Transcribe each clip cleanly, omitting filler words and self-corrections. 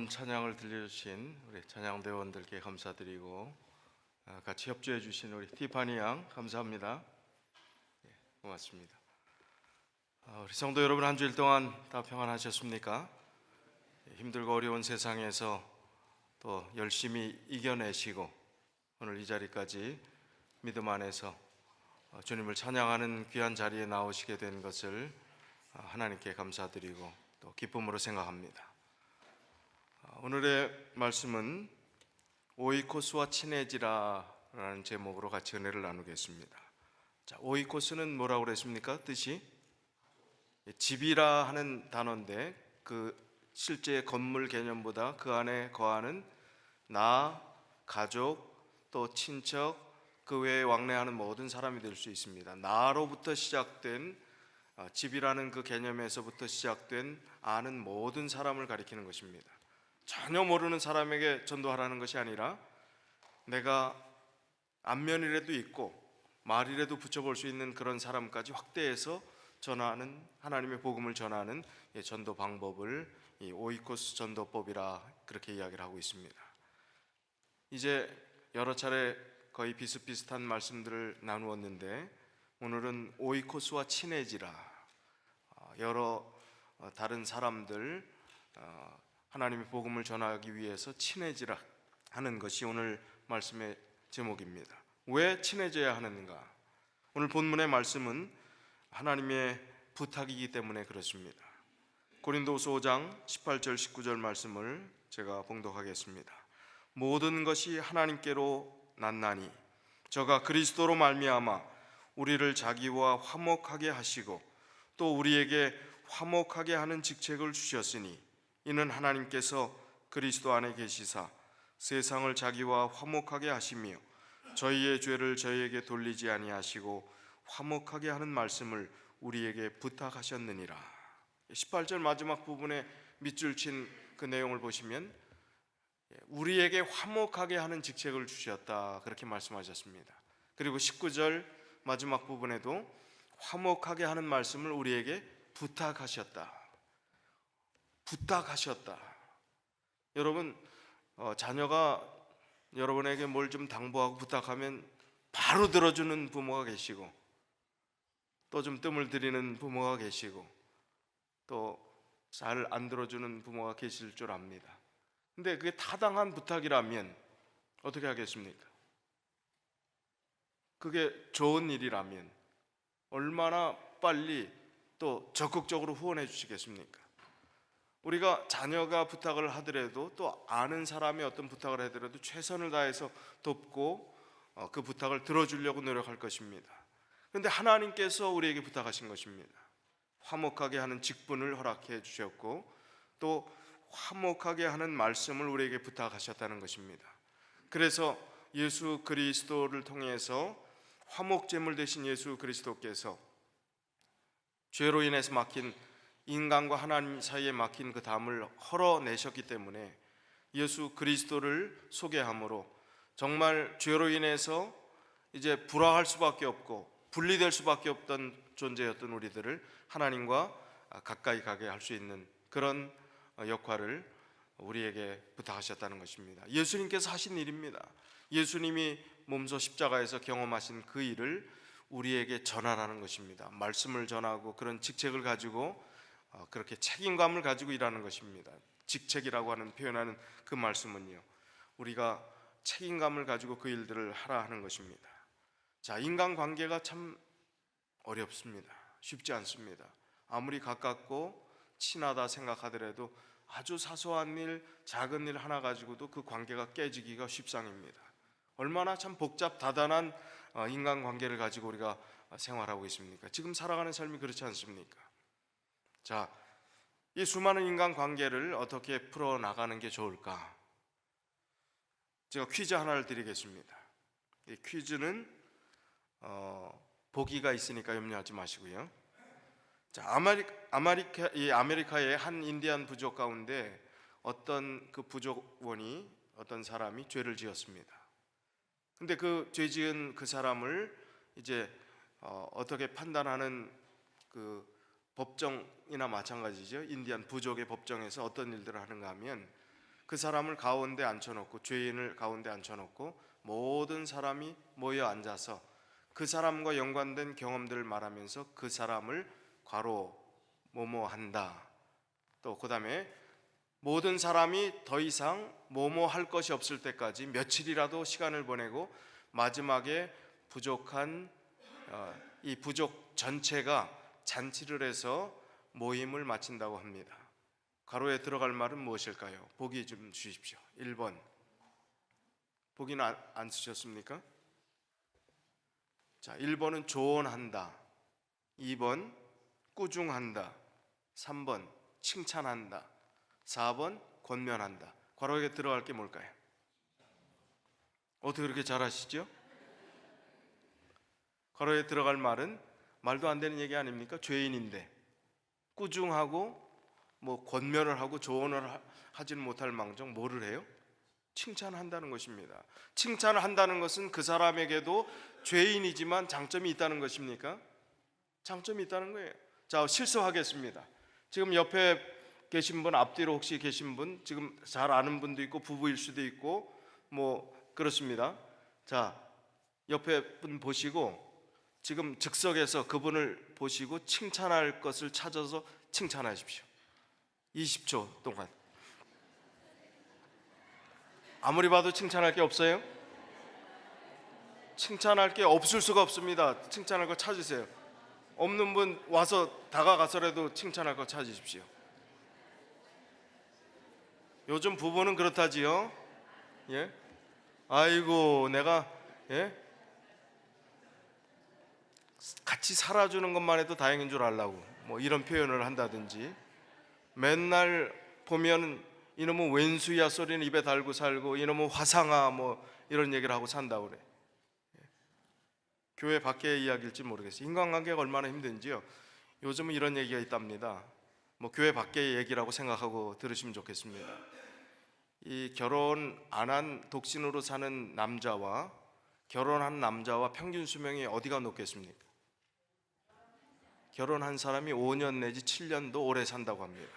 아름다운 찬양을 들려주신 우리 찬양대원들께 감사드리고 같이 협조해 주신 우리 티파니 양 감사합니다. 고맙습니다. 우리 성도 여러분, 한 주일 동안 다 평안하셨습니까? 힘들고 어려운 세상에서 또 열심히 이겨내시고 오늘 이 자리까지 믿음 안에서 주님을 찬양하는 귀한 자리에 나오시게 된 것을 하나님께 감사드리고 또 기쁨으로 생각합니다. 오늘의 말씀은 오이코스와 친해지라라는 제목으로 같이 은혜를 나누겠습니다. 자, 오이코스는 뭐라고 그랬습니까? 뜻이 집이라 하는 단어인데 그 실제 건물 개념보다 그 안에 거하는 나, 가족, 또 친척, 그 외에 왕래하는 모든 사람이 될 수 있습니다. 나로부터 시작된 집이라는 그 개념에서부터 시작된 아는 모든 사람을 가리키는 것입니다. 전혀 모르는 사람에게 전도하라는 것이 아니라 내가 안면이라도 있고 말이라도 붙여볼 수 있는 그런 사람까지 확대해서 전하는, 하나님의 복음을 전하는 전도 방법을 이 오이코스 전도법이라 그렇게 이야기를 하고 있습니다. 이제 여러 차례 거의 비슷비슷한 말씀들을 나누었는데 오늘은 오이코스와 친해지라, 여러 다른 사람들 하나님의 복음을 전하기 위해서 친해지라 하는 것이 오늘 말씀의 제목입니다. 왜 친해져야 하는가? 오늘 본문의 말씀은 하나님의 부탁이기 때문에 그렇습니다. 고린도후서 5장 18절 19절 말씀을 제가 봉독하겠습니다. 모든 것이 하나님께로 났나니 저가 그리스도로 말미암아 우리를 자기와 화목하게 하시고 또 우리에게 화목하게 하는 직책을 주셨으니 이는 하나님께서 그리스도 안에 계시사 세상을 자기와 화목하게 하시며 저희의 죄를 저희에게 돌리지 아니하시고 화목하게 하는 말씀을 우리에게 부탁하셨느니라. 18절 마지막 부분에 밑줄 친 그 내용을 보시면 우리에게 화목하게 하는 직책을 주셨다 그렇게 말씀하셨습니다. 그리고 19절 마지막 부분에도 화목하게 하는 말씀을 우리에게 부탁하셨다. 여러분, 자녀가 여러분에게 뭘 좀 당부하고 부탁하면 바로 들어주는 부모가 계시고 또 좀 뜸을 들이는 부모가 계시고 또 잘 안 들어주는 부모가 계실 줄 압니다. 근데 그게 타당한 부탁이라면 어떻게 하겠습니까? 그게 좋은 일이라면 얼마나 빨리 또 적극적으로 후원해 주시겠습니까? 우리가 자녀가 부탁을 하더라도 또 아는 사람이 어떤 부탁을 하더라도 최선을 다해서 돕고 그 부탁을 들어주려고 노력할 것입니다. 그런데 하나님께서 우리에게 부탁하신 것입니다. 화목하게 하는 직분을 허락해 주셨고 또 화목하게 하는 말씀을 우리에게 부탁하셨다는 것입니다. 그래서 예수 그리스도를 통해서 화목제물 되신 예수 그리스도께서 죄로 인해서 막힌 인간과 하나님 사이에 막힌 그 담을 헐어내셨기 때문에 예수 그리스도를 소개함으로 정말 죄로 인해서 이제 불화할 수밖에 없고 분리될 수밖에 없던 존재였던 우리들을 하나님과 가까이 가게 할 수 있는 그런 역할을 우리에게 부탁하셨다는 것입니다. 예수님께서 하신 일입니다. 예수님이 몸소 십자가에서 경험하신 그 일을 우리에게 전하라는 것입니다. 말씀을 전하고 그런 직책을 가지고 그렇게 책임감을 가지고 일하는 것입니다. 직책이라고 하는 표현하는 그 말씀은요, 우리가 책임감을 가지고 그 일들을 하라 하는 것입니다. 자, 인간관계가 참 어렵습니다. 쉽지 않습니다. 아무리 가깝고 친하다 생각하더라도 아주 사소한 일, 작은 일 하나 가지고도 그 관계가 깨지기가 쉽상입니다. 얼마나 참 복잡 다단한 인간관계를 가지고 우리가 생활하고 있습니까? 지금 살아가는 삶이 그렇지 않습니까? 자, 이 수많은 인간관계를 어떻게 풀어나가는 게 좋을까? 제가 퀴즈 하나를 드리겠습니다. 이 퀴즈는 보기가 있으니까 염려하지 마시고요. 자, 아메리카의 한 인디안 부족 가운데 어떤 그 부족원이 어떤 사람이 죄를 지었습니다. 근데 그 죄 지은 그 사람을 이제 어떻게 판단하는 그 법정이나 마찬가지죠. 인디안 부족의 법정에서 어떤 일들을 하는가 하면 그 사람을 가운데 앉혀놓고, 죄인을 가운데 앉혀놓고 모든 사람이 모여 앉아서 그 사람과 연관된 경험들을 말하면서 그 사람을 괄호 뭐뭐 한다. 또 그 다음에 모든 사람이 더 이상 뭐뭐 할 것이 없을 때까지 며칠이라도 시간을 보내고 마지막에 부족한 이 부족 전체가 잔치를 해서 모임을 마친다고 합니다. 괄호에 들어갈 말은 무엇일까요? 보기 좀 주십시오. 1번. 보기는 안 쓰셨습니까? 자, 1번은 조언한다. 2번 꾸중한다. 3번 칭찬한다. 4번 권면한다. 괄호에 들어갈 게 뭘까요? 어떻게 그렇게 잘하시죠? 괄호에 들어갈 말은 말도 안 되는 얘기 아닙니까? 죄인인데 꾸중하고 뭐 권면을 하고 조언을 하지는 못할 망정 뭐를 해요? 칭찬한다는 것입니다. 칭찬을 한다는 것은 그 사람에게도 죄인이지만 장점이 있다는 것입니까? 장점이 있다는 거예요. 자, 실수하겠습니다. 지금 옆에 계신 분, 앞뒤로 혹시 계신 분, 지금 잘 아는 분도 있고 부부일 수도 있고 뭐 그렇습니다. 자, 옆에 분 보시고 지금 즉석에서 그분을 보시고 칭찬할 것을 찾아서 칭찬하십시오. 20초 동안. 아무리 봐도 칭찬할 게 없어요? 칭찬할 게 없을 수가 없습니다. 칭찬할 거 찾으세요. 없는 분 와서 다가가서라도 칭찬할 거 찾으십시오. 요즘 부부는 그렇다지요. 예? 아이고 내가 같이 살아주는 것만 해도 다행인 줄 알라고 뭐 이런 표현을 한다든지, 맨날 보면 이놈은 왼수야 소리는 입에 달고 살고 이놈은 화상아 뭐 이런 얘기를 하고 산다고 그래. 교회 밖의 이야기일지 모르겠어요. 인간관계가 얼마나 힘든지요. 요즘은 이런 얘기가 있답니다. 뭐 교회 밖의 얘기라고 생각하고 들으시면 좋겠습니다. 이 결혼 안 한 독신으로 사는 남자와 결혼한 남자와 평균 수명이 어디가 높겠습니까? 결혼한 사람이 5년 내지 7년도 오래 산다고 합니다.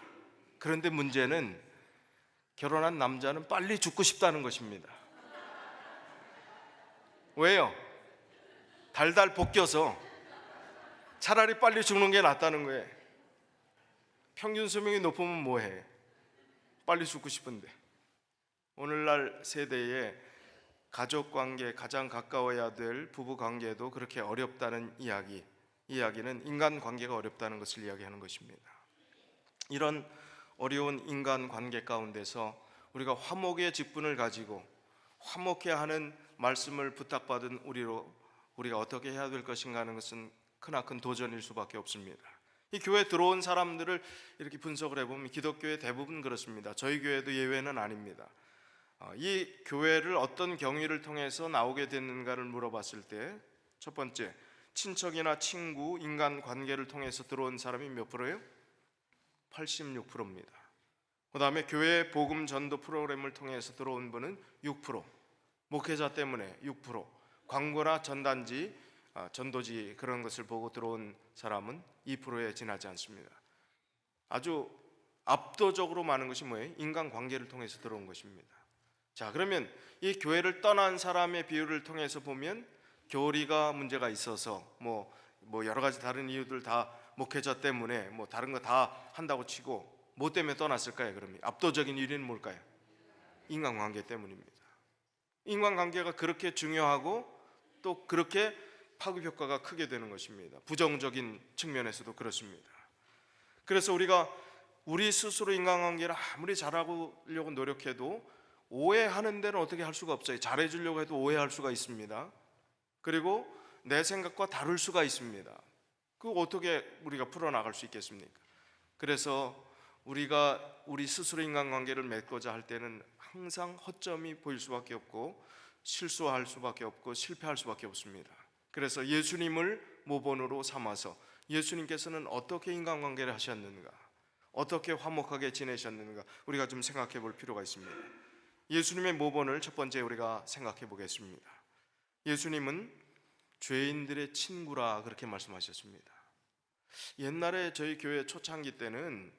그런데 문제는 결혼한 남자는 빨리 죽고 싶다는 것입니다. 왜요? 달달 볶여서 차라리 빨리 죽는 게 낫다는 거예요. 평균 수명이 높으면 뭐해? 빨리 죽고 싶은데. 오늘날 세대에 가족 관계, 가장 가까워야 될 부부 관계도 그렇게 어렵다는 이야기는 인간 관계가 어렵다는 것을 이야기하는 것입니다. 이런 어려운 인간 관계 가운데서 우리가 화목의 직분을 가지고 화목해야 하는 말씀을 부탁받은 우리가 어떻게 해야 될 것인가 하는 것은 크나큰 도전일 수밖에 없습니다. 이 교회에 들어온 사람들을 이렇게 분석을 해보면 기독교의 대부분 그렇습니다. 저희 교회도 예외는 아닙니다. 이 교회를 어떤 경위를 통해서 나오게 됐는가를 물어봤을 때 첫 번째, 친척이나 친구, 인간 관계를 통해서 들어온 사람이 몇 프로예요? 86%입니다. 그 다음에 교회 복음 전도 프로그램을 통해서 들어온 분은 6%, 목회자 때문에 6%, 광고나 전단지, 전도지 그런 것을 보고 들어온 사람은 2%에 지나지 않습니다. 아주 압도적으로 많은 것이 뭐예요? 인간 관계를 통해서 들어온 것입니다. 자, 그러면 이 교회를 떠난 사람의 비율을 통해서 보면 교리가 문제가 있어서 뭐 여러 가지 다른 이유들 다 목회자 때문에 뭐 다른 거 다 한다고 치고 뭐 때문에 떠났을까요? 그러면 압도적인 이유는 뭘까요? 인간관계 때문입니다. 인간관계가 그렇게 중요하고 또 그렇게 파급 효과가 크게 되는 것입니다. 부정적인 측면에서도 그렇습니다. 그래서 우리가 우리 스스로 인간관계를 아무리 잘하려고 노력해도 오해하는 데는 어떻게 할 수가 없어요. 잘해주려고 해도 오해할 수가 있습니다. 그리고 내 생각과 다를 수가 있습니다. 그거 어떻게 우리가 풀어나갈 수 있겠습니까? 그래서 우리가 우리 스스로 인간관계를 맺고자 할 때는 항상 허점이 보일 수밖에 없고 실수할 수밖에 없고 실패할 수밖에 없습니다. 그래서 예수님을 모본으로 삼아서 예수님께서는 어떻게 인간관계를 하셨는가, 어떻게 화목하게 지내셨는가 우리가 좀 생각해 볼 필요가 있습니다. 예수님의 모본을 첫 번째 우리가 생각해 보겠습니다. 예수님은 죄인들의 친구라 그렇게 말씀하셨습니다. 옛날에 저희 교회 초창기 때는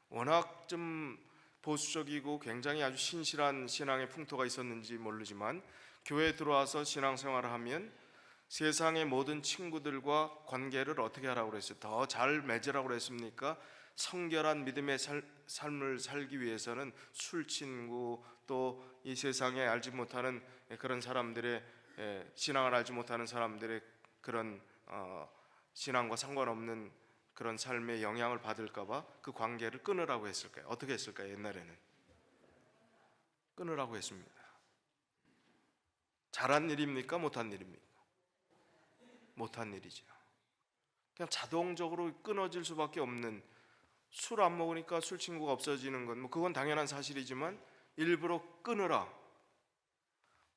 워낙 좀 보수적이고 굉장히 아주 신실한 신앙의 풍토가 있었는지 모르지만 교회에 들어와서 신앙생활을 하면 세상의 모든 친구들과 관계를 어떻게 하라고 그랬어요? 더 잘 맺으라고 그랬습니까? 성결한 믿음의 삶을 살기 위해서는 술 친구, 또 이 세상에 알지 못하는 그런 사람들의 신앙을 알지 못하는 사람들의 그런 신앙과 상관없는 그런 삶에 영향을 받을까 봐 그 관계를 끊으라고 했을까요? 어떻게 했을까요? 옛날에는 끊으라고 했습니다. 잘한 일입니까? 못한 일입니까? 못한 일이죠. 그냥 자동적으로 끊어질 수밖에 없는, 술 안 먹으니까 술 친구가 없어지는 건 그건 당연한 사실이지만 일부러 끊으라,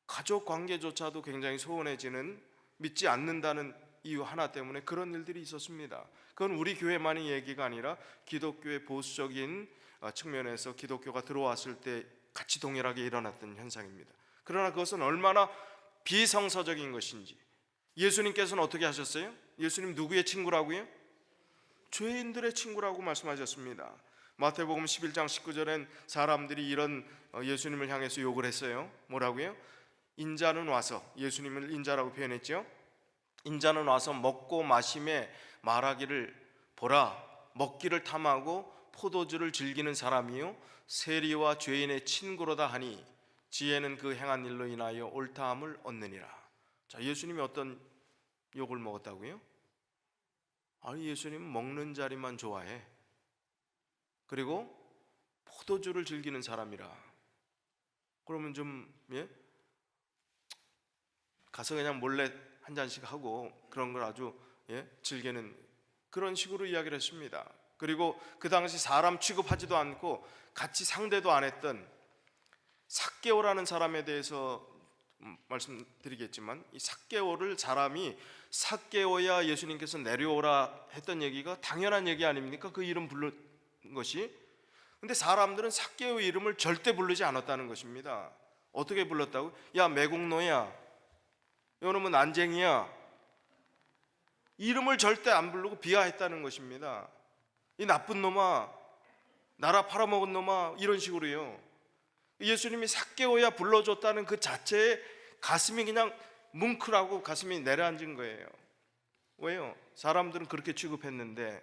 가족 관계조차도 굉장히 소원해지는, 믿지 않는다는 이유 하나 때문에 그런 일들이 있었습니다. 그건 우리 교회만의 얘기가 아니라 기독교의 보수적인 측면에서 기독교가 들어왔을 때 같이 동일하게 일어났던 현상입니다. 그러나 그것은 얼마나 비성서적인 것인지. 예수님께서는 어떻게 하셨어요? 예수님 누구의 친구라고요? 죄인들의 친구라고 말씀하셨습니다. 마태복음 11장 19절엔 사람들이 이런 예수님을 향해서 욕을 했어요. 뭐라고요? 인자는 와서, 예수님을 인자라고 표현했죠. 인자는 와서 먹고 마심에 말하기를, 보라, 먹기를 탐하고 포도주를 즐기는 사람이요 세리와 죄인의 친구로다 하니 지혜는 그 행한 일로 인하여 옳다함을 얻느니라. 자, 예수님이 어떤 욕을 먹었다고요? 아니, 예수님은 먹는 자리만 좋아해. 그리고 포도주를 즐기는 사람이라. 그러면 좀 가서 그냥 몰래 한 잔씩 하고 그런 걸 아주 즐기는, 그런 식으로 이야기를 했습니다. 그리고 그 당시 사람 취급하지도 않고 같이 상대도 안 했던 삭개오라는 사람에 대해서 말씀드리겠지만, 이 삭개오를 사람이 삭개오야 예수님께서 내려오라 했던 얘기가 당연한 얘기 아닙니까? 그 이름 부른 것이. 근데 사람들은 삭개오 이름을 절대 부르지 않았다는 것입니다. 어떻게 불렀다고? 야, 매국노야, 요놈은 난쟁이야, 이름을 절대 안 부르고 비하했다는 것입니다. 이 나쁜 놈아, 나라 팔아먹은 놈아, 이런 식으로요. 예수님이 삭개오야 불러줬다는 그 자체에 가슴이 그냥 뭉클하고 가슴이 내려앉은 거예요. 왜요? 사람들은 그렇게 취급했는데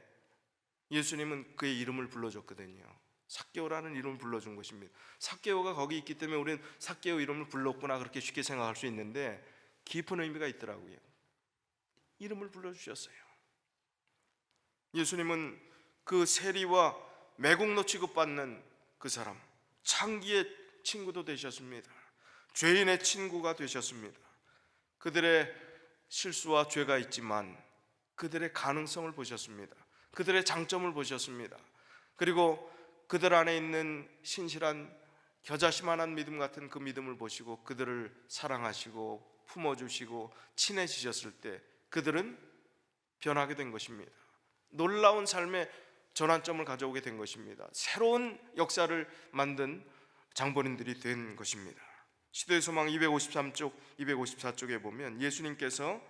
예수님은 그의 이름을 불러줬거든요. 삭개오라는 이름을 불러준 것입니다. 삭개오가 거기 있기 때문에 우리는 삭개오 이름을 불렀구나 그렇게 쉽게 생각할 수 있는데 깊은 의미가 있더라고요. 이름을 불러주셨어요. 예수님은 그 세리와 매국노 취급받는 그 사람, 창기의 친구도 되셨습니다. 죄인의 친구가 되셨습니다. 그들의 실수와 죄가 있지만 그들의 가능성을 보셨습니다. 그들의 장점을 보셨습니다. 그리고 그들 안에 있는 신실한 겨자씨만한 믿음 같은 그 믿음을 보시고 그들을 사랑하시고 품어주시고 친해지셨을 때 그들은 변하게 된 것입니다. 놀라운 삶의 전환점을 가져오게 된 것입니다. 새로운 역사를 만든 장본인들이 된 것입니다. 시대의 소망 253쪽, 254쪽에 보면 예수님께서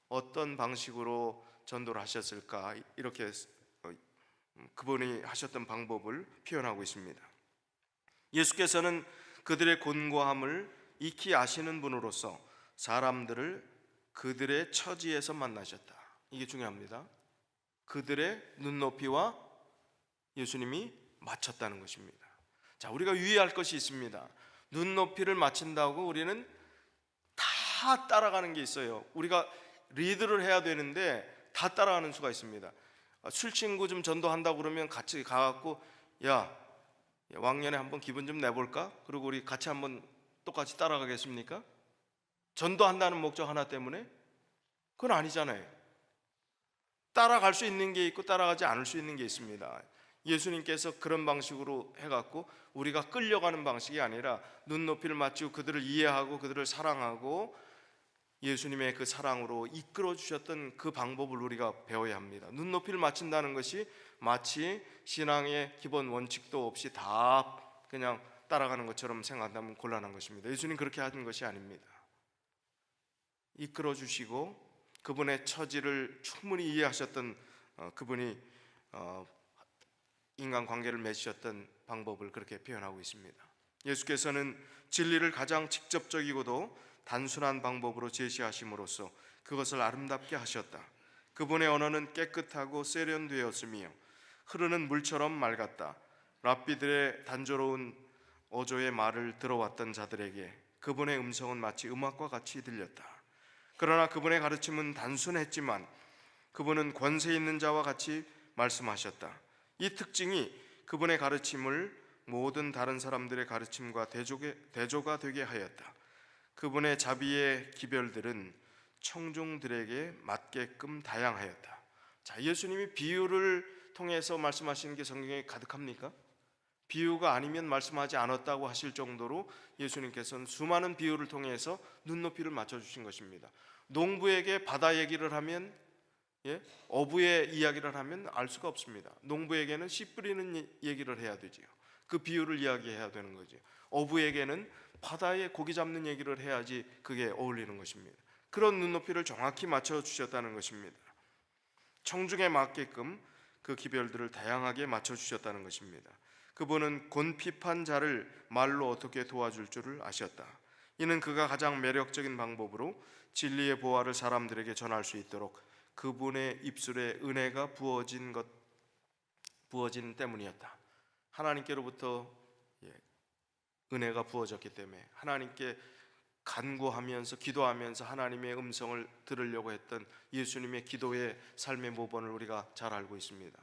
어떤 방식으로 전도를 하셨을까, 이렇게 그분이 하셨던 방법을 표현하고 있습니다. 예수께서는 그들의 곤고함을 익히 아시는 분으로서 사람들을 그들의 처지에서 만나셨다. 이게 중요합니다. 그들의 눈높이와 예수님이 맞췄다는 것입니다. 자, 우리가 유의할 것이 있습니다. 눈높이를 맞춘다고 우리는 다 따라가는 게 있어요. 우리가 리드를 해야 되는데 다 따라가는 수가 있습니다. 술 친구 좀 전도한다고 그러면 같이 가갖고, 야, 왕년에 한번 기분 좀 내볼까? 그리고 우리 같이 한번 똑같이 따라가겠습니까? 전도한다는 목적 하나 때문에? 그건 아니잖아요. 따라갈 수 있는 게 있고 따라가지 않을 수 있는 게 있습니다. 예수님께서 그런 방식으로 해갖고 우리가 끌려가는 방식이 아니라 눈높이를 맞추고 그들을 이해하고 그들을 사랑하고 예수님의 그 사랑으로 이끌어 주셨던 그 방법을 우리가 배워야 합니다. 눈높이를 맞춘다는 것이 마치 신앙의 기본 원칙도 없이 다 그냥 따라가는 것처럼 생각한다면 곤란한 것입니다. 예수님 그렇게 하는 것이 아닙니다. 이끌어 주시고 그분의 처지를 충분히 이해하셨던 그분이 인간관계를 맺으셨던 방법을 그렇게 표현하고 있습니다. 예수께서는 진리를 가장 직접적이고도 단순한 방법으로 제시하심으로써 그것을 아름답게 하셨다. 그분의 언어는 깨끗하고 세련되었으며 흐르는 물처럼 맑았다. 랍비들의 단조로운 어조의 말을 들어왔던 자들에게 그분의 음성은 마치 음악과 같이 들렸다. 그러나 그분의 가르침은 단순했지만 그분은 권세 있는 자와 같이 말씀하셨다. 이 특징이 그분의 가르침을 모든 다른 사람들의 가르침과 대조가 되게 하였다. 그분의 자비의 기별들은 청중들에게 맞게끔 다양하였다. 자, 예수님이 비유를 통해서 말씀하시는 게 성경에 가득합니까? 비유가 아니면 말씀하지 않았다고 하실 정도로 예수님께서는 수많은 비유를 통해서 눈높이를 맞춰주신 것입니다. 농부에게 바다 얘기를 하면, 어부의 이야기를 하면 알 수가 없습니다. 농부에게는 씨 뿌리는 얘기를 해야 되지요. 그 비유를 이야기해야 되는 거죠. 어부에게는 바다에 고기 잡는 얘기를 해야지 그게 어울리는 것입니다. 그런 눈높이를 정확히 맞춰주셨다는 것입니다. 청중에 맞게끔 그 기별들을 다양하게 맞춰주셨다는 것입니다. 그분은 곤핍한 자를 말로 어떻게 도와줄 줄을 아셨다. 이는 그가 가장 매력적인 방법으로 진리의 보화를 사람들에게 전할 수 있도록 그분의 입술에 은혜가 부어진 때문이었다. 하나님께로부터 은혜가 부어졌기 때문에 하나님께 간구하면서 기도하면서 하나님의 음성을 들으려고 했던 예수님의 기도의 삶의 모범을 우리가 잘 알고 있습니다.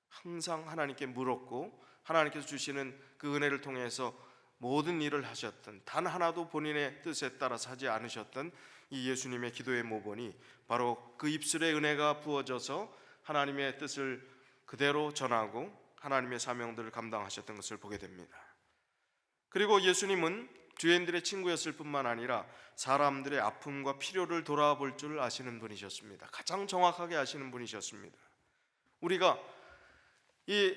항상 하나님께 물었고 하나님께서 주시는 그 은혜를 통해서 모든 일을 하셨던, 단 하나도 본인의 뜻에 따라서 하지 않으셨던 이 예수님의 기도의 모범이 바로 그 입술에 은혜가 부어져서 하나님의 뜻을 그대로 전하고 하나님의 사명들을 감당하셨던 것을 보게 됩니다. 그리고 예수님은 죄인들의 친구였을 뿐만 아니라 사람들의 아픔과 필요를 돌아볼 줄 아시는 분이셨습니다. 가장 정확하게 아시는 분이셨습니다. 우리가 이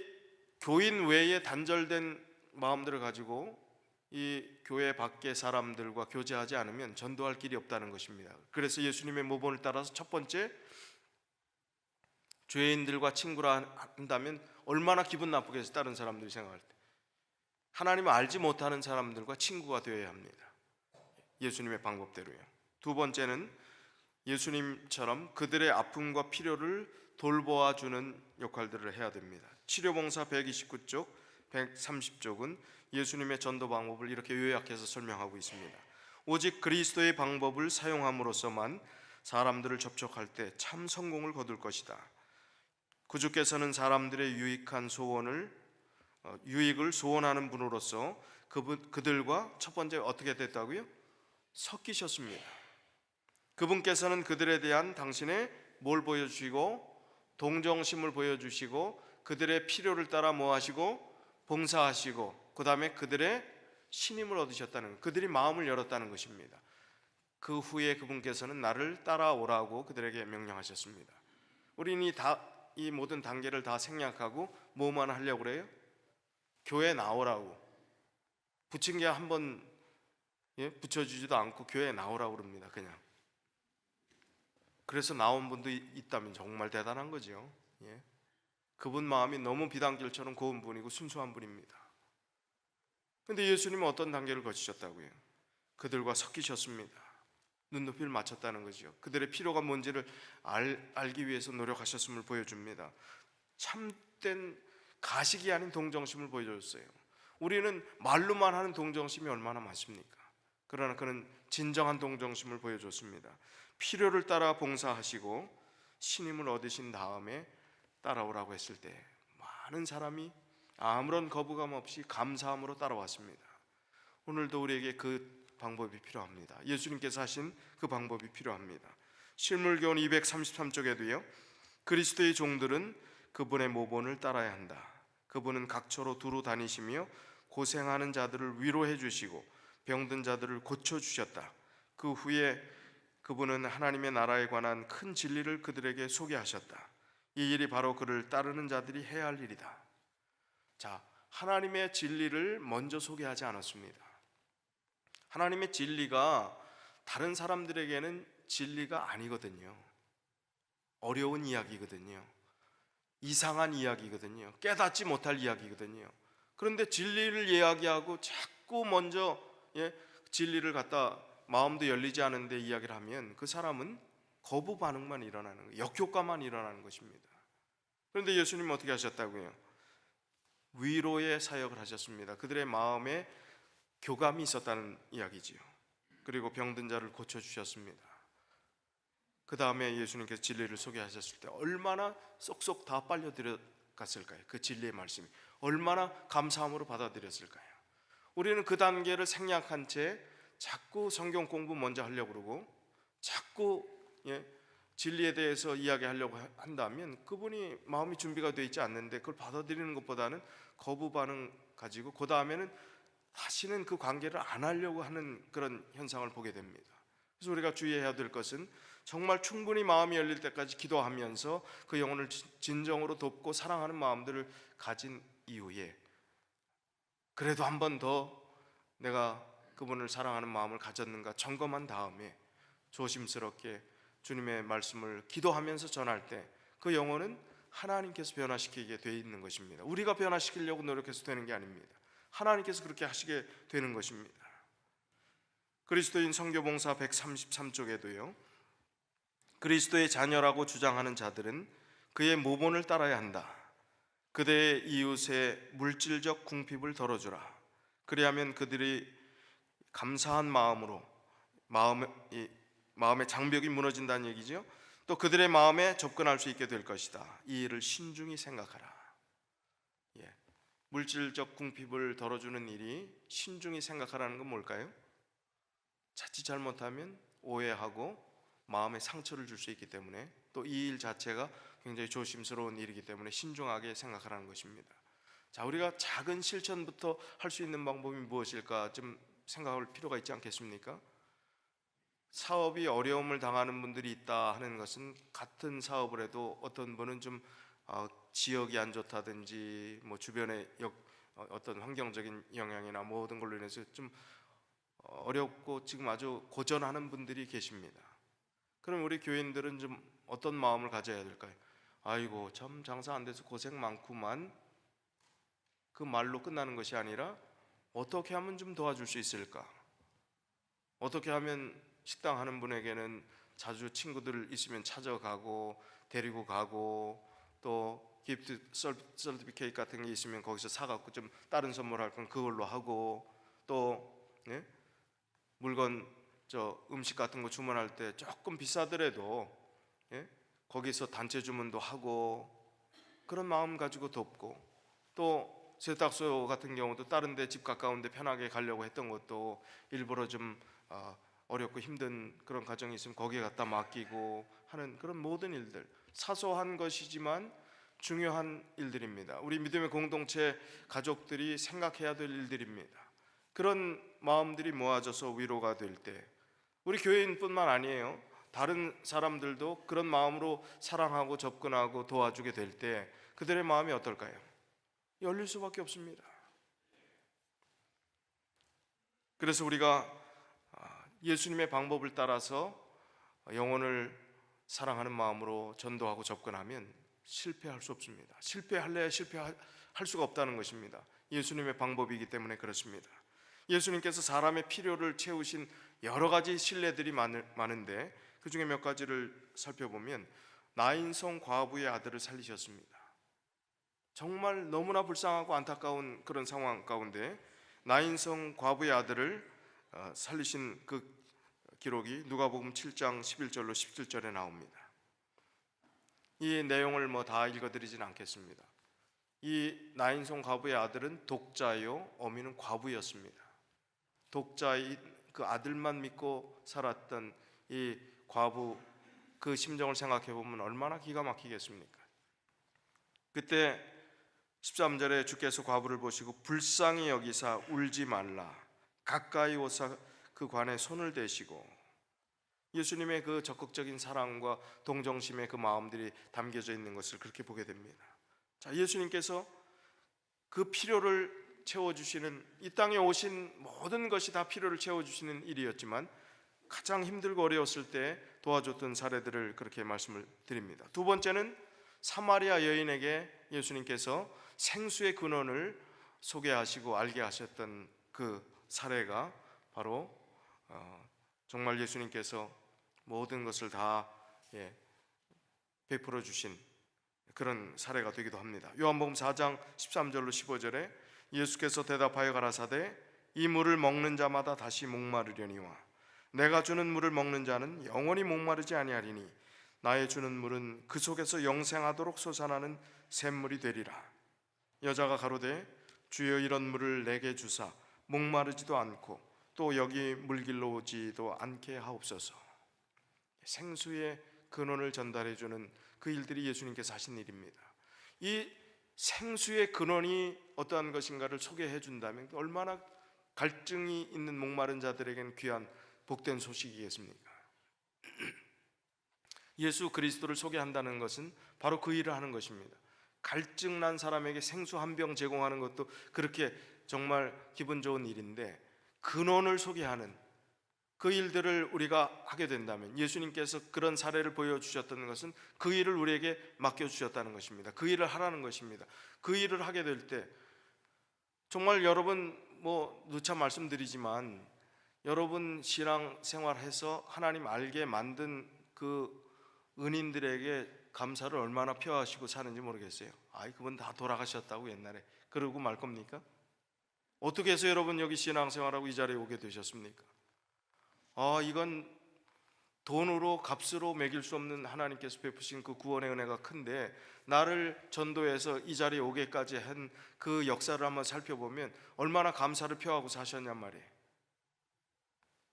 교인 외에 단절된 마음들을 가지고 이 교회 밖의 사람들과 교제하지 않으면 전도할 길이 없다는 것입니다. 그래서 예수님의 모범을 따라서 첫 번째, 죄인들과 친구라 한다면 얼마나 기분 나쁘겠어요. 다른 사람들이 생각할 때 하나님을 알지 못하는 사람들과 친구가 되어야 합니다. 예수님의 방법대로요. 두 번째는 예수님처럼 그들의 아픔과 필요를 돌보아주는 역할들을 해야 됩니다. 치료봉사 129쪽, 130쪽은 예수님의 전도 방법을 이렇게 요약해서 설명하고 있습니다. 오직 그리스도의 방법을 사용함으로써만 사람들을 접촉할 때 참 성공을 거둘 것이다. 구주께서는 사람들의 유익을 소원하는 분으로서 그들과 첫 번째 어떻게 됐다고요? 섞이셨습니다. 그분께서는 그들에 대한 당신의 뭘 보여주시고 동정심을 보여주시고 그들의 필요를 따라 뭐 하시고 봉사하시고 그 다음에 그들의 신임을 얻으셨다는, 그들이 마음을 열었다는 것입니다. 그 후에 그분께서는 나를 따라오라고 그들에게 명령하셨습니다. 우리는 이 모든 단계를 다 생략하고 뭐만 하려고 그래요? 교회 나오라고, 붙인 게 한 번 붙여주지도 않고 교회 나오라고 그럽니다. 그냥. 그래서 나온 분도 있다면 정말 대단한 거죠. 그분 마음이 너무 비단결처럼 고운 분이고 순수한 분입니다. 그런데 예수님은 어떤 단계를 거치셨다고요? 그들과 섞이셨습니다. 눈높이를 맞췄다는 거죠. 그들의 필요가 뭔지를 알기 위해서 노력하셨음을 보여줍니다. 참된 가식이 아닌 동정심을 보여줬어요. 우리는 말로만 하는 동정심이 얼마나 많습니까? 그러나 그는 진정한 동정심을 보여줬습니다. 필요를 따라 봉사하시고 신임을 얻으신 다음에 따라오라고 했을 때 많은 사람이 아무런 거부감 없이 감사함으로 따라왔습니다. 오늘도 우리에게 그 방법이 필요합니다. 예수님께서 하신 그 방법이 필요합니다. 실물교훈 233쪽에도요, 그리스도의 종들은 그분의 모본을 따라야 한다. 그분은 각처로 두루 다니시며 고생하는 자들을 위로해 주시고 병든 자들을 고쳐 주셨다. 그 후에 그분은 하나님의 나라에 관한 큰 진리를 그들에게 소개하셨다. 이 일이 바로 그를 따르는 자들이 해야 할 일이다. 자, 하나님의 진리를 먼저 소개하지 않았습니다. 하나님의 진리가 다른 사람들에게는 진리가 아니거든요. 어려운 이야기거든요. 이상한 이야기거든요. 깨닫지 못할 이야기거든요. 그런데 진리를 이야기하고 자꾸 먼저 진리를 갖다 마음도 열리지 않은데 이야기를 하면 그 사람은 거부 반응만 일어나는 거예요. 역효과만 일어나는 것입니다. 그런데 예수님은 어떻게 하셨다고요? 위로의 사역을 하셨습니다. 그들의 마음에 교감이 있었다는 이야기지요. 그리고 병든 자를 고쳐주셨습니다. 그 다음에 예수님께서 진리를 소개하셨을 때 얼마나 쏙쏙 다 빨려 들어갔을까요? 그 진리의 말씀이 얼마나 감사함으로 받아들였을까요? 우리는 그 단계를 생략한 채 자꾸 성경 공부 먼저 하려고 그러고 자꾸 진리에 대해서 이야기하려고 한다면 그분이 마음이 준비가 되어 있지 않는데 그걸 받아들이는 것보다는 거부 반응 가지고 그 다음에는 다시는 그 관계를 안 하려고 하는 그런 현상을 보게 됩니다. 그래서 우리가 주의해야 될 것은 정말 충분히 마음이 열릴 때까지 기도하면서 그 영혼을 진정으로 돕고 사랑하는 마음들을 가진 이후에 그래도 한 번 더 내가 그분을 사랑하는 마음을 가졌는가 점검한 다음에 조심스럽게 주님의 말씀을 기도하면서 전할 때 그 영혼은 하나님께서 변화시키게 되어 있는 것입니다. 우리가 변화시키려고 노력해서 되는 게 아닙니다. 하나님께서 그렇게 하시게 되는 것입니다. 그리스도인 선교봉사 133쪽에도요, 그리스도의 자녀라고 주장하는 자들은 그의 모본을 따라야 한다. 그대의 이웃의 물질적 궁핍을 덜어주라. 그리하면 그들이 감사한 마음으로 마음의 장벽이 무너진다는 얘기죠. 또 그들의 마음에 접근할 수 있게 될 것이다. 이 일을 신중히 생각하라. 물질적 궁핍을 덜어주는 일이 신중히 생각하라는 건 뭘까요? 자칫 잘못하면 오해하고 마음에 상처를 줄 수 있기 때문에 또 이 일 자체가 굉장히 조심스러운 일이기 때문에 신중하게 생각하라는 것입니다. 자, 우리가 작은 실천부터 할 수 있는 방법이 무엇일까 좀 생각할 필요가 있지 않겠습니까? 사업이 어려움을 당하는 분들이 있다 하는 것은 같은 사업을 해도 어떤 분은 좀 지역이 안 좋다든지 뭐 주변의 어떤 환경적인 영향이나 모든 걸로 인해서 좀 어렵고 지금 아주 고전하는 분들이 계십니다. 그럼 우리 교인들은 좀 어떤 마음을 가져야 될까요? 아이고 참 장사 안 돼서 고생 많구만, 그 말로 끝나는 것이 아니라 어떻게 하면 좀 도와줄 수 있을까? 어떻게 하면 식당 하는 분에게는 자주 친구들 있으면 찾아가고 데리고 가고 또 기프트 서티피케이트 같은 게 있으면 거기서 사갖고 좀 다른 선물할 건 그걸로 하고 또 물건 음식 같은 거 주문할 때 조금 비싸더라도 거기서 단체 주문도 하고 그런 마음 가지고 돕고 또 세탁소 같은 경우도 다른 데 집 가까운 데 편하게 가려고 했던 것도 일부러 좀 어렵고 힘든 그런 가정이 있으면 거기에 갖다 맡기고 하는 그런 모든 일들, 사소한 것이지만 중요한 일들입니다. 우리 믿음의 공동체 가족들이 생각해야 될 일들입니다. 그런 마음들이 모아져서 위로가 될 때 우리 교회인뿐만 아니에요, 다른 사람들도 그런 마음으로 사랑하고 접근하고 도와주게 될 때 그들의 마음이 어떨까요? 열릴 수밖에 없습니다. 그래서 우리가 예수님의 방법을 따라서 영혼을 사랑하는 마음으로 전도하고 접근하면 실패할 수 없습니다. 실패할래야 실패할 수가 없다는 것입니다. 예수님의 방법이기 때문에 그렇습니다. 예수님께서 사람의 필요를 채우신 여러 가지 신뢰들이 많은데 그 중에 몇 가지를 살펴보면 나인성 과부의 아들을 살리셨습니다. 정말 너무나 불쌍하고 안타까운 그런 상황 가운데 나인성 과부의 아들을 살리신 그 기록이 누가복음 7장 11절로 17절에 나옵니다. 이 내용을 다 읽어드리진 않겠습니다. 이 나인성 과부의 아들은 독자요 어미는 과부였습니다. 독자인 그 아들만 믿고 살았던 이 과부, 그 심정을 생각해 보면 얼마나 기가 막히겠습니까? 그때 13절에 주께서 과부를 보시고 불쌍히 여기사 울지 말라 가까이 오사 그 관에 손을 대시고, 예수님의 그 적극적인 사랑과 동정심의 그 마음들이 담겨져 있는 것을 그렇게 보게 됩니다. 자, 예수님께서 그 필요를 채워주시는, 이 땅에 오신 모든 것이 다 필요를 채워주시는 일이었지만 가장 힘들고 어려웠을 때 도와줬던 사례들을 그렇게 말씀을 드립니다. 두 번째는 사마리아 여인에게 예수님께서 생수의 근원을 소개하시고 알게 하셨던 그 사례가 바로 정말 예수님께서 모든 것을 다 베풀어 주신 그런 사례가 되기도 합니다. 요한복음 4장 13절로 15절에 예수께서 대답하여 가라사대 이 물을 먹는 자마다 다시 목마르려니와 내가 주는 물을 먹는 자는 영원히 목마르지 아니하리니 나의 주는 물은 그 속에서 영생하도록 솟아나는 샘물이 되리라. 여자가 가로되 주여 이런 물을 내게 주사 목마르지도 않고 또 여기 물길로 오지도 않게 하옵소서. 생수의 근원을 전달해 주는 그 일들이 예수님께서 하신 일입니다. 이 생수의 근원이 어떠한 것인가를 소개해 준다면 얼마나 갈증이 있는 목마른 자들에게는 귀한 복된 소식이겠습니까? 예수 그리스도를 소개한다는 것은 바로 그 일을 하는 것입니다. 갈증난 사람에게 생수 한 병 제공하는 것도 그렇게 정말 기분 좋은 일인데, 근원을 소개하는 그 일들을 우리가 하게 된다면, 예수님께서 그런 사례를 보여주셨던 것은 그 일을 우리에게 맡겨주셨다는 것입니다. 그 일을 하라는 것입니다. 그 일을 하게 될 때 정말 여러분 누차 말씀드리지만 여러분 신앙생활해서 하나님 알게 만든 그 은인들에게 감사를 얼마나 표하시고 사는지 모르겠어요. 그분 다 돌아가셨다고 옛날에 그러고 말 겁니까? 어떻게 해서 여러분 여기 신앙생활하고 이 자리에 오게 되셨습니까? 이건 돈으로 값으로 매길 수 없는 하나님께서 베푸신 그 구원의 은혜가 큰데, 나를 전도해서 이 자리에 오게까지 한 그 역사를 한번 살펴보면 얼마나 감사를 표하고 사셨냔 말이에요.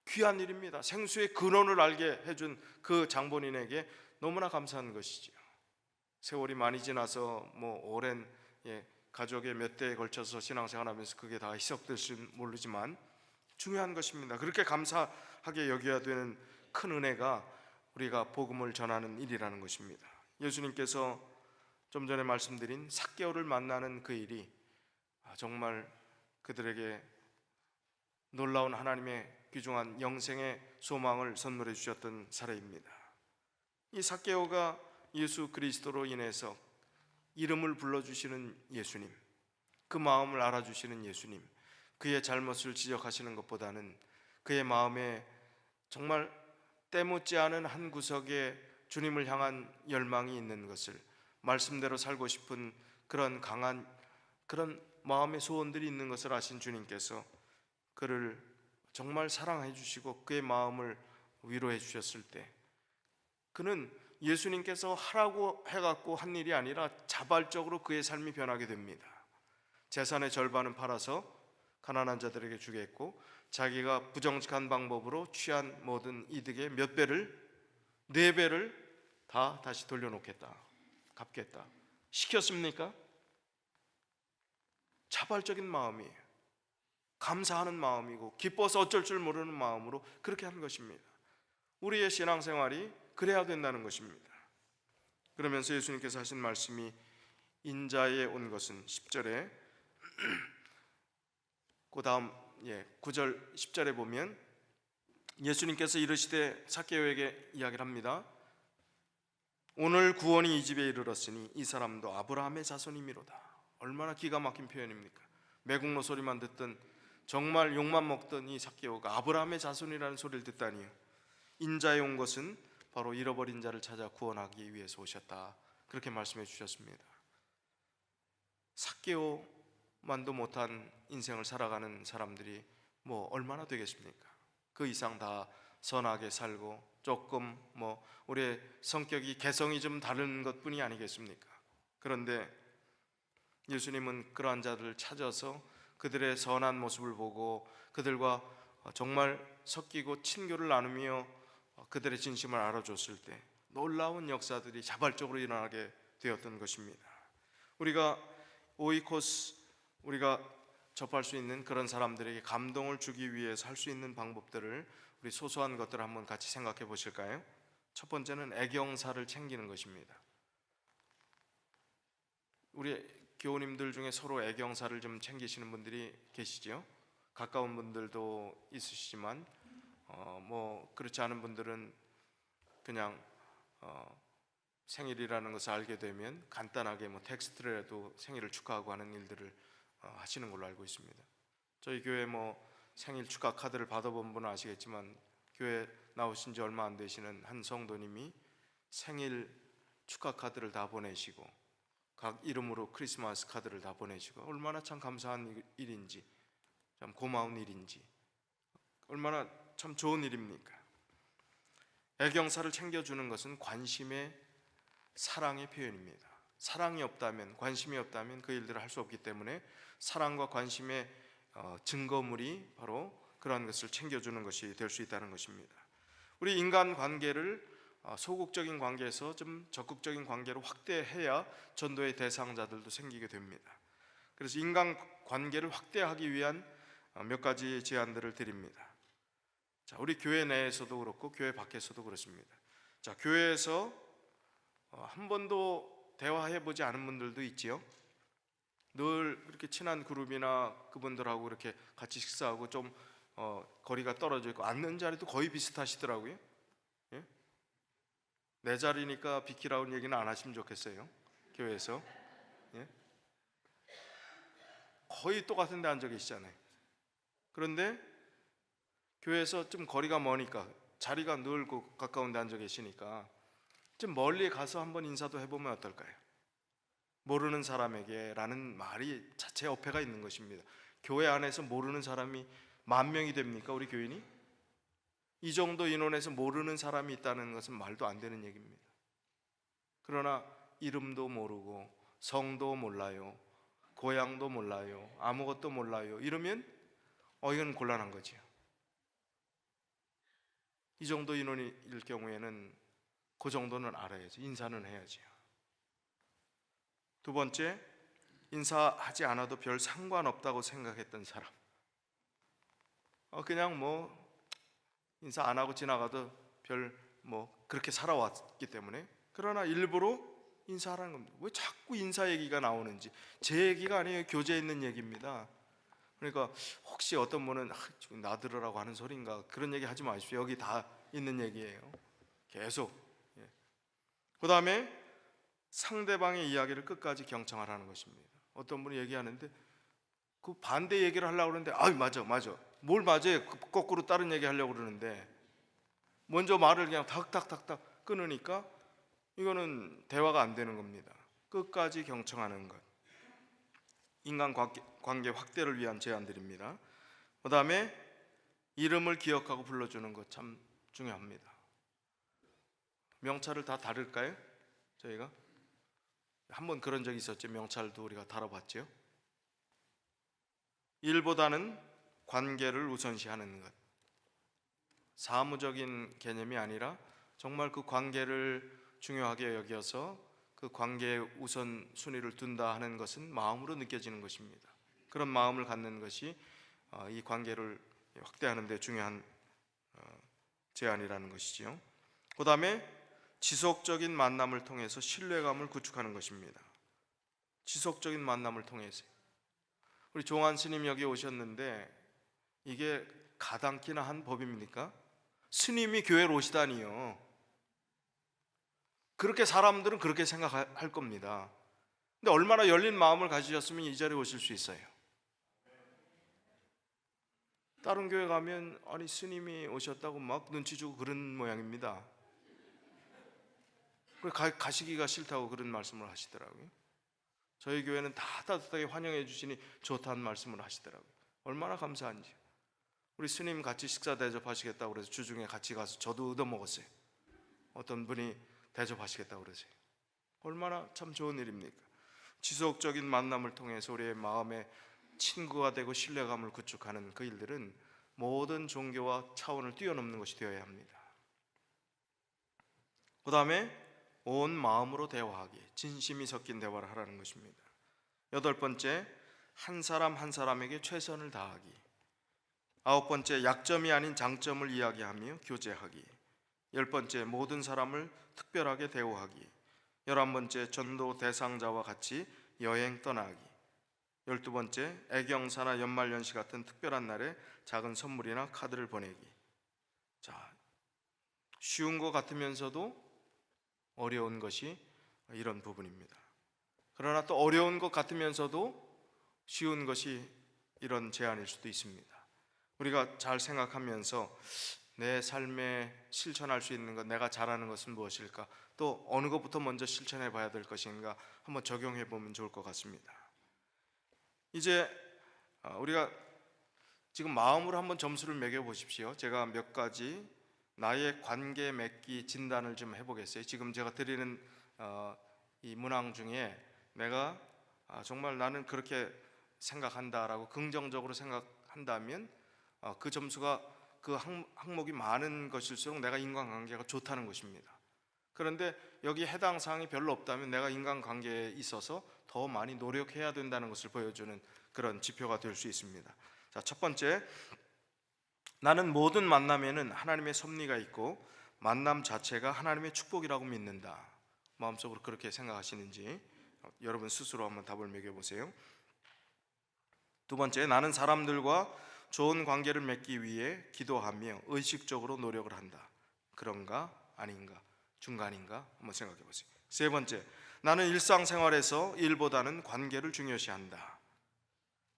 귀한 일입니다. 생수의 근원을 알게 해준 그 장본인에게 너무나 감사한 것이죠. 세월이 많이 지나서 오랜 가족의 몇 대에 걸쳐서 신앙생활하면서 그게 다 희석될지 모르지만 중요한 것입니다. 그렇게 감사하게 여겨야 되는 큰 은혜가 우리가 복음을 전하는 일이라는 것입니다. 예수님께서 좀 전에 말씀드린 삭개오를 만나는 그 일이 정말 그들에게 놀라운 하나님의 귀중한 영생의 소망을 선물해 주셨던 사례입니다. 이 삭개오가 예수 그리스도로 인해서 이름을 불러주시는 예수님, 그 마음을 알아주시는 예수님, 그의 잘못을 지적하시는 것보다는 그의 마음에 정말 때묻지 않은 한 구석에 주님을 향한 열망이 있는 것을, 말씀대로 살고 싶은 그런 강한 그런 마음의 소원들이 있는 것을 아신 주님께서 그를 정말 사랑해 주시고 그의 마음을 위로해 주셨을 때, 그는 예수님께서 하라고 해갖고 한 일이 아니라 자발적으로 그의 삶이 변하게 됩니다. 재산의 절반은 팔아서 가난한 자들에게 주겠고, 자기가 부정직한 방법으로 취한 모든 이득의 몇 배를, 4배를 다 다시 돌려놓겠다, 갚겠다 시켰습니까? 자발적인 마음이에요. 감사하는 마음이고 기뻐서 어쩔 줄 모르는 마음으로 그렇게 한 것입니다. 우리의 신앙생활이 그래야 된다는 것입니다. 그러면서 예수님께서 하신 말씀이, 인자에 온 것은 10절에 그 다음 9절 10절에 보면 예수님께서 이르시되 삭개오에게 이야기를 합니다. 오늘 구원이 이 집에 이르렀으니 이 사람도 아브라함의 자손이미로다. 얼마나 기가 막힌 표현입니까? 매국노 소리만 듣던, 정말 욕만 먹던 이 삭개오가 아브라함의 자손이라는 소리를 듣다니요. 인자에 온 것은 바로 잃어버린 자를 찾아 구원하기 위해서 오셨다, 그렇게 말씀해 주셨습니다. 삭개오만도 못한 인생을 살아가는 사람들이 얼마나 되겠습니까? 그 이상 다 선하게 살고 조금 우리의 성격이 개성이 좀 다른 것뿐이 아니겠습니까? 그런데 예수님은 그러한 자들을 찾아서 그들의 선한 모습을 보고 그들과 정말 섞이고 친교를 나누며 그들의 진심을 알아줬을 때 놀라운 역사들이 자발적으로 일어나게 되었던 것입니다. 우리가 오이코스, 우리가 접할 수 있는 그런 사람들에게 감동을 주기 위해서 할 수 있는 방법들을, 우리 소소한 것들을 한번 같이 생각해 보실까요? 첫 번째는 애경사를 챙기는 것입니다. 우리 교우님들 중에 서로 애경사를 좀 챙기시는 분들이 계시죠? 가까운 분들도 있으시지만 그렇지 않은 분들은 그냥 생일이라는 것을 알게 되면 간단하게 텍스트라도 생일을 축하하고 하는 일들을 하시는 걸로 알고 있습니다. 저희 교회 생일 축하 카드를 받아본 분은 아시겠지만 교회 나오신 지 얼마 안 되시는 한 성도님이 생일 축하 카드를 다 보내시고 각 이름으로 크리스마스 카드를 다 보내시고 얼마나 참 감사한 일인지, 참 고마운 일인지, 얼마나 참 좋은 일입니까? 애경사를 챙겨주는 것은 관심의 사랑의 표현입니다. 사랑이 없다면, 관심이 없다면 그 일들을 할 수 없기 때문에 사랑과 관심의 증거물이 바로 그러한 것을 챙겨주는 것이 될 수 있다는 것입니다. 우리 인간 관계를 소극적인 관계에서 좀 적극적인 관계로 확대해야 전도의 대상자들도 생기게 됩니다. 그래서 인간 관계를 확대하기 위한 몇 가지 제안들을 드립니다. 자, 우리 교회 내에서도 그렇고 교회 밖에서도 그렇습니다. 자, 교회에서 한 번도 대화해 보지 않은 분들도 있지요. 늘 그렇게 친한 그룹이나 그분들하고 이렇게 같이 식사하고 좀 거리가 떨어져 있고 앉는 자리도 거의 비슷하시더라고요. 예? 내 자리니까 비키라는 얘기는 안 하시면 좋겠어요. 교회에서. 예? 거의 똑같은 데 앉아 계시잖아요. 그런데 교회에서 좀 거리가 머니까 자리가 늘 가까운 데 앉아 계시니까 좀 멀리 가서 한번 인사도 해보면 어떨까요? 모르는 사람에게 라는 말이 자체 어폐가 있는 것입니다. 교회 안에서 모르는 사람이 10,000명이 됩니까? 우리 교인이? 이 정도 인원에서 모르는 사람이 있다는 것은 말도 안 되는 얘기입니다. 그러나 이름도 모르고 성도 몰라요, 고향도 몰라요, 아무것도 몰라요 이러면 이건 곤란한 거죠. 이 정도 인원일 경우에는 그 정도는 알아야지, 인사는 해야지. 두 번째, 인사하지 않아도 별 상관없다고 생각했던 사람. 그냥 인사 안 하고 지나가도 별 그렇게 살아왔기 때문에. 그러나 일부러 인사하라는 겁니다. 왜 자꾸 인사 얘기가 나오는지. 제 얘기가 아니에요. 교재에 있는 얘기입니다. 그러니까 혹시 어떤 분은 나 들으라고 하는 소린가 그런 얘기 하지 마십시오. 여기 다 있는 얘기예요. 계속. 그 다음에 상대방의 이야기를 끝까지 경청하라는 것입니다. 어떤 분이 얘기하는데 그 반대 얘기를 하려고 그러는데 맞아 뭘 맞아요? 거꾸로 다른 얘기 하려고 그러는데 먼저 말을 그냥 탁탁탁탁 끊으니까 이거는 대화가 안 되는 겁니다. 끝까지 경청하는 것, 인간 관계 확대를 위한 제안들입니다. 그 다음에 이름을 기억하고 불러주는 것 참 중요합니다. 명찰을 다 다룰까요? 저희가 한번 그런 적이 있었죠. 명찰도 우리가 다뤄봤죠. 일보다는 관계를 우선시하는 것, 사무적인 개념이 아니라 정말 그 관계를 중요하게 여겨서 그 관계의 우선순위를 둔다 하는 것은 마음으로 느껴지는 것입니다. 그런 마음을 갖는 것이 이 관계를 확대하는 데 중요한 제안이라는 것이지요. 그 다음에 지속적인 만남을 통해서 신뢰감을 구축하는 것입니다. 지속적인 만남을 통해서. 우리 종한 스님 여기 오셨는데 이게 가당키나 한 법입니까? 스님이 교회로 오시다니요. 그렇게 사람들은 그렇게 생각할 겁니다. 근데 얼마나 열린 마음을 가지셨으면 이 자리에 오실 수 있어요. 다른 교회 가면 스님이 오셨다고 막 눈치 주고 그런 모양입니다. 가시기가 싫다고 그런 말씀을 하시더라고요. 저희 교회는 다 따뜻하게 환영해 주시니 좋다는 말씀을 하시더라고요. 얼마나 감사한지. 우리 스님 같이 식사 대접하시겠다고 그래서 주중에 같이 가서 저도 얻어먹었어요. 어떤 분이 대접하시겠다고 그러세요. 얼마나 참 좋은 일입니까? 지속적인 만남을 통해서 우리의 마음에 친구가 되고 신뢰감을 구축하는 그 일들은 모든 종교와 차원을 뛰어넘는 것이 되어야 합니다. 그 다음에 온 마음으로 대화하기, 진심이 섞인 대화를 하라는 것입니다. 8번째, 한 사람 한 사람에게 최선을 다하기. 9번째, 약점이 아닌 장점을 이야기하며 교제하기. 10번째, 모든 사람을 특별하게 대우하기. 11번째, 전도 대상자와 같이 여행 떠나기. 12번째, 애경사나 연말연시 같은 특별한 날에 작은 선물이나 카드를 보내기. 자, 쉬운 것 같으면서도 어려운 것이 이런 부분입니다. 그러나 또 어려운 것 같으면서도 쉬운 것이 이런 제안일 수도 있습니다. 우리가 잘 생각하면서 내 삶에 실천할 수 있는 것, 내가 잘하는 것은 무엇일까? 또 어느 것부터 먼저 실천해 봐야 될 것인가? 한번 적용해 보면 좋을 것 같습니다. 이제 우리가 지금 마음으로 한번 점수를 매겨 보십시오. 제가 몇 가지 나의 관계 맺기 진단을 좀 해보겠어요. 지금 제가 드리는 이 문항 중에 내가 정말 나는 그렇게 생각한다라고 긍정적으로 생각한다면 그 점수가 그 항목이 많은 것일수록 내가 인간관계가 좋다는 것입니다. 그런데 여기 해당 사항이 별로 없다면 내가 인간관계에 있어서 더 많이 노력해야 된다는 것을 보여주는 그런 지표가 될 수 있습니다. 자, 첫 번째, 나는 모든 만남에는 하나님의 섭리가 있고 만남 자체가 하나님의 축복이라고 믿는다. 마음속으로 그렇게 생각하시는지 여러분 스스로 한번 답을 매겨보세요. 두 번째, 나는 사람들과 좋은 관계를 맺기 위해 기도하며 의식적으로 노력을 한다. 그런가? 아닌가? 중간인가? 한번 생각해 보세요. 세 번째, 나는 일상생활에서 일보다는 관계를 중요시한다.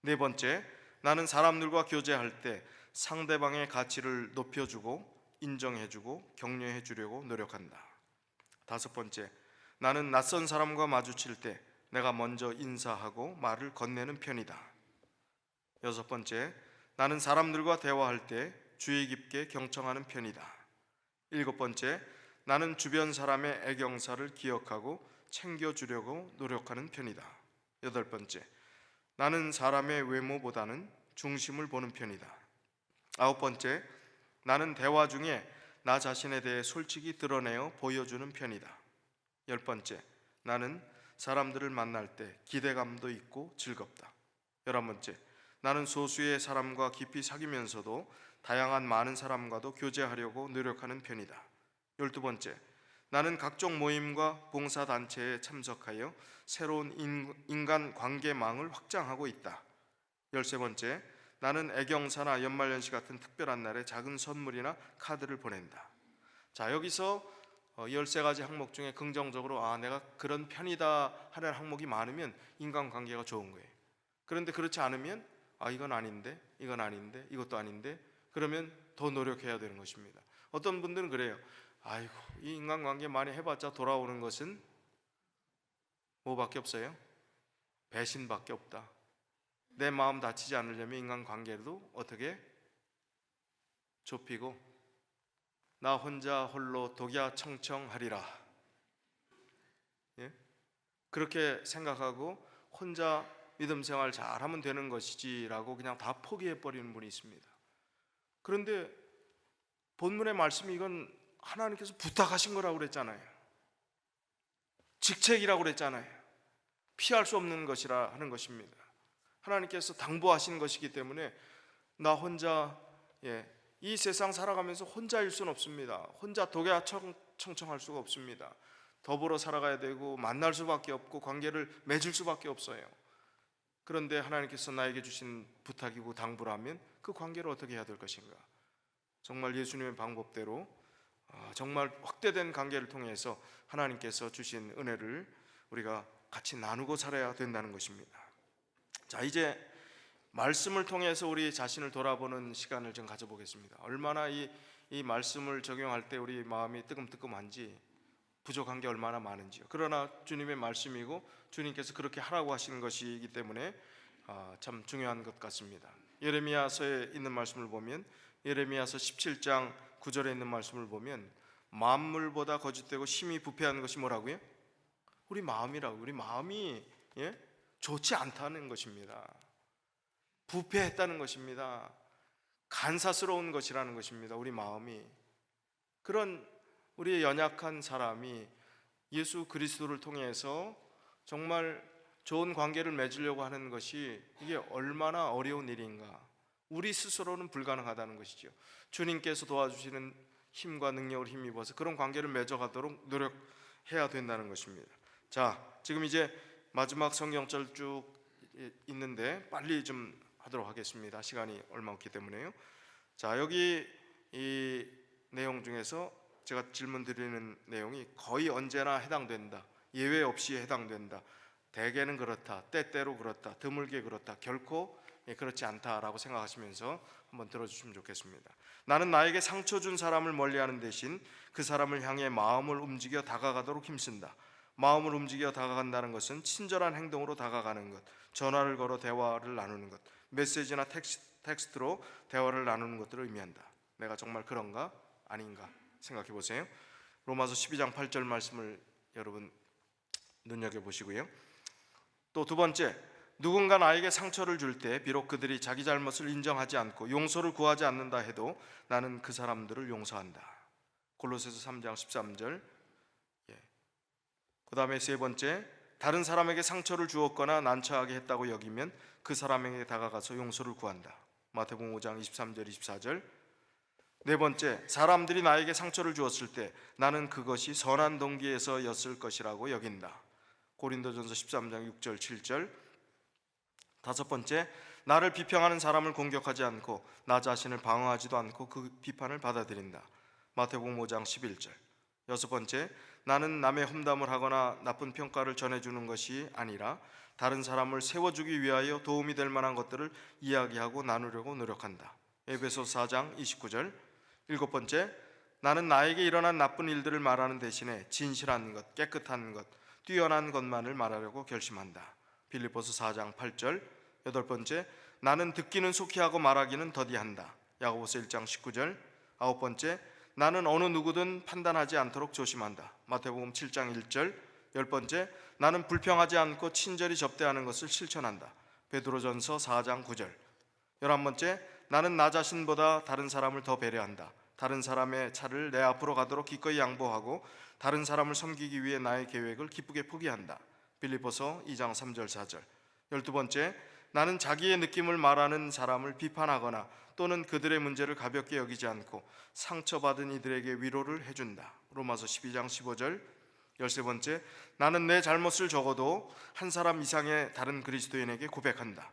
네 번째, 나는 사람들과 교제할 때 상대방의 가치를 높여주고 인정해주고 격려해주려고 노력한다. 다섯 번째, 나는 낯선 사람과 마주칠 때 내가 먼저 인사하고 말을 건네는 편이다. 여섯 번째, 나는 사람들과 대화할 때 주의 깊게 경청하는 편이다. 일곱 번째, 나는 주변 사람의 애경사를 기억하고 챙겨주려고 노력하는 편이다. 여덟 번째, 나는 사람의 외모보다는 중심을 보는 편이다. 아홉 번째, 나는 대화 중에 나 자신에 대해 솔직히 드러내어 보여주는 편이다. 열 번째, 나는 사람들을 만날 때 기대감도 있고 즐겁다. 열한 번째, 나는 소수의 사람과 깊이 사귀면서도 다양한 많은 사람과도 교제하려고 노력하는 편이다. 12번째, 나는 각종 모임과 봉사단체에 참석하여 새로운 인간관계망을 확장하고 있다. 13번째, 나는 애경사나 연말연시 같은 특별한 날에 작은 선물이나 카드를 보낸다. 자, 여기서 13가지 항목 중에 긍정적으로 내가 그런 편이다 하는 항목이 많으면 인간관계가 좋은 거예요. 그런데 그렇지 않으면 이건 아닌데, 이건 아닌데, 이것도 아닌데, 그러면 더 노력해야 되는 것입니다. 어떤 분들은 그래요. 아이고, 이 인간관계 많이 해봤자 돌아오는 것은 뭐밖에 없어요? 배신밖에 없다. 내 마음 다치지 않으려면 인간관계도 어떻게 좁히고 나 혼자 홀로 독야 청청하리라. 예? 그렇게 생각하고 혼자 믿음 생활 잘하면 되는 것이지라고 그냥 다 포기해버리는 분이 있습니다. 그런데 본문의 말씀이 이건 하나님께서 부탁하신 거라고 그랬잖아요. 직책이라고 그랬잖아요. 피할 수 없는 것이라 하는 것입니다. 하나님께서 당부하신 것이기 때문에 나 혼자 이 세상 살아가면서 혼자일 수는 없습니다. 혼자 독야청청할 수가 없습니다. 더불어 살아가야 되고 만날 수밖에 없고 관계를 맺을 수밖에 없어요. 그런데 하나님께서 나에게 주신 부탁이고 당부라면 그 관계를 어떻게 해야 될 것인가? 정말 예수님의 방법대로 정말 확대된 관계를 통해서 하나님께서 주신 은혜를 우리가 같이 나누고 살아야 된다는 것입니다. 자, 이제 말씀을 통해서 우리 자신을 돌아보는 시간을 좀 가져보겠습니다. 얼마나 이 말씀을 적용할 때 우리 마음이 뜨끔뜨끔한지, 부족한 게 얼마나 많은지요. 그러나 주님의 말씀이고 주님께서 그렇게 하라고 하시는 것이기 때문에 참 중요한 것 같습니다. 예레미야서에 있는 말씀을 보면, 예레미야서 17장 9절에 있는 말씀을 보면, 만물보다 거짓되고 심히 부패한 것이 뭐라고요? 우리 마음이라고. 우리 마음이 좋지 않다는 것입니다. 부패했다는 것입니다. 간사스러운 것이라는 것입니다. 우리 마음이. 그런 우리의 연약한 사람이 예수 그리스도를 통해서 정말 좋은 관계를 맺으려고 하는 것이 이게 얼마나 어려운 일인가. 우리 스스로는 불가능하다는 것이죠. 주님께서 도와주시는 힘과 능력을 힘입어서 그런 관계를 맺어가도록 노력해야 된다는 것입니다. 자, 지금 이제 마지막 성경절 쭉 있는데 빨리 좀 하도록 하겠습니다. 시간이 얼마 없기 때문에요. 자, 여기 이 내용 중에서 제가 질문 드리는 내용이 거의 언제나 해당된다, 예외 없이 해당된다, 대개는 그렇다, 때때로 그렇다, 드물게 그렇다, 결코 그렇지 않다라고 생각하시면서 한번 들어주시면 좋겠습니다. 나는 나에게 상처 준 사람을 멀리하는 대신 그 사람을 향해 마음을 움직여 다가가도록 힘쓴다. 마음을 움직여 다가간다는 것은 친절한 행동으로 다가가는 것, 전화를 걸어 대화를 나누는 것, 메시지나 텍스트로 대화를 나누는 것들을 의미한다. 내가 정말 그런가? 아닌가? 생각해 보세요. 로마서 12장 8절 말씀을 여러분 눈여겨보시고요. 또 두 번째, 누군가 나에게 상처를 줄 때 비록 그들이 자기 잘못을 인정하지 않고 용서를 구하지 않는다 해도 나는 그 사람들을 용서한다. 골로새서 3장 13절. 그 다음에 세 번째, 다른 사람에게 상처를 주었거나 난처하게 했다고 여기면 그 사람에게 다가가서 용서를 구한다. 마태복음 5장 23절 24절. 네 번째, 사람들이 나에게 상처를 주었을 때 나는 그것이 선한 동기에서였을 것이라고 여긴다. 고린도전서 13장 6절 7절. 다섯 번째, 나를 비평하는 사람을 공격하지 않고 나 자신을 방어하지도 않고 그 비판을 받아들인다. 마태복음 5장 11절. 여섯 번째, 나는 남의 험담을 하거나 나쁜 평가를 전해주는 것이 아니라 다른 사람을 세워주기 위하여 도움이 될 만한 것들을 이야기하고 나누려고 노력한다. 에베소서 4장 29절. 일곱 번째, 나는 나에게 일어난 나쁜 일들을 말하는 대신에 진실한 것, 깨끗한 것, 뛰어난 것만을 말하려고 결심한다. 빌립보서 4장 8절. 여덟 번째, 나는 듣기는 속히 하고 말하기는 더디한다. 야고보서 1장 19절. 아홉 번째, 나는 어느 누구든 판단하지 않도록 조심한다. 마태복음 7장 1절. 열 번째, 나는 불평하지 않고 친절히 접대하는 것을 실천한다. 베드로전서 4장 9절. 11번째, 나는 나 자신보다 다른 사람을 더 배려한다. 다른 사람의 차를 내 앞으로 가도록 기꺼이 양보하고 다른 사람을 섬기기 위해 나의 계획을 기쁘게 포기한다. 빌립보서 2장 3절 4절. 12번째, 나는 자기의 느낌을 말하는 사람을 비판하거나 또는 그들의 문제를 가볍게 여기지 않고 상처받은 이들에게 위로를 해준다. 로마서 12장 15절. 13번째, 나는 내 잘못을 적어도 한 사람 이상의 다른 그리스도인에게 고백한다.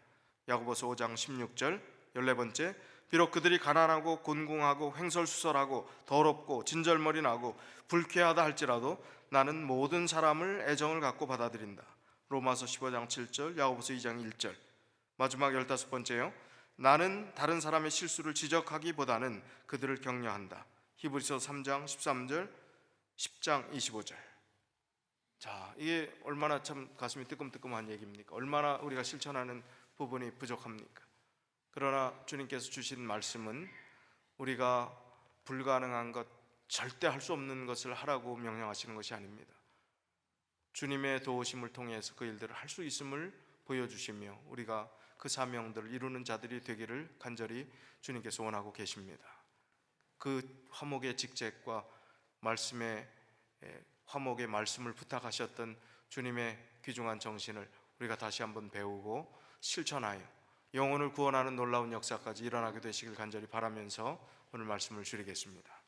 야고보서 5장 16절. 14번째, 비록 그들이 가난하고 곤궁하고 횡설수설하고 더럽고 진절머리 나고 불쾌하다 할지라도 나는 모든 사람을 애정을 갖고 받아들인다. 로마서 15장 7절, 야고보서 2장 1절. 마지막 15번째요, 나는 다른 사람의 실수를 지적하기보다는 그들을 격려한다. 히브리서 3장 13절, 10장 25절. 자, 이게 얼마나 참 가슴이 뜨끔뜨끔한 얘기입니까? 얼마나 우리가 실천하는 부분이 부족합니까? 그러나 주님께서 주신 말씀은 우리가 불가능한 것, 절대 할 수 없는 것을 하라고 명령하시는 것이 아닙니다. 주님의 도우심을 통해서 그 일들을 할 수 있음을 보여주시며 우리가 그 사명들을 이루는 자들이 되기를 간절히 주님께서 원하고 계십니다. 그 화목의 직책과 말씀의 화목의 말씀을 부탁하셨던 주님의 귀중한 정신을 우리가 다시 한번 배우고 실천하여 영혼을 구원하는 놀라운 역사까지 일어나게 되시길 간절히 바라면서 오늘 말씀을 줄이겠습니다.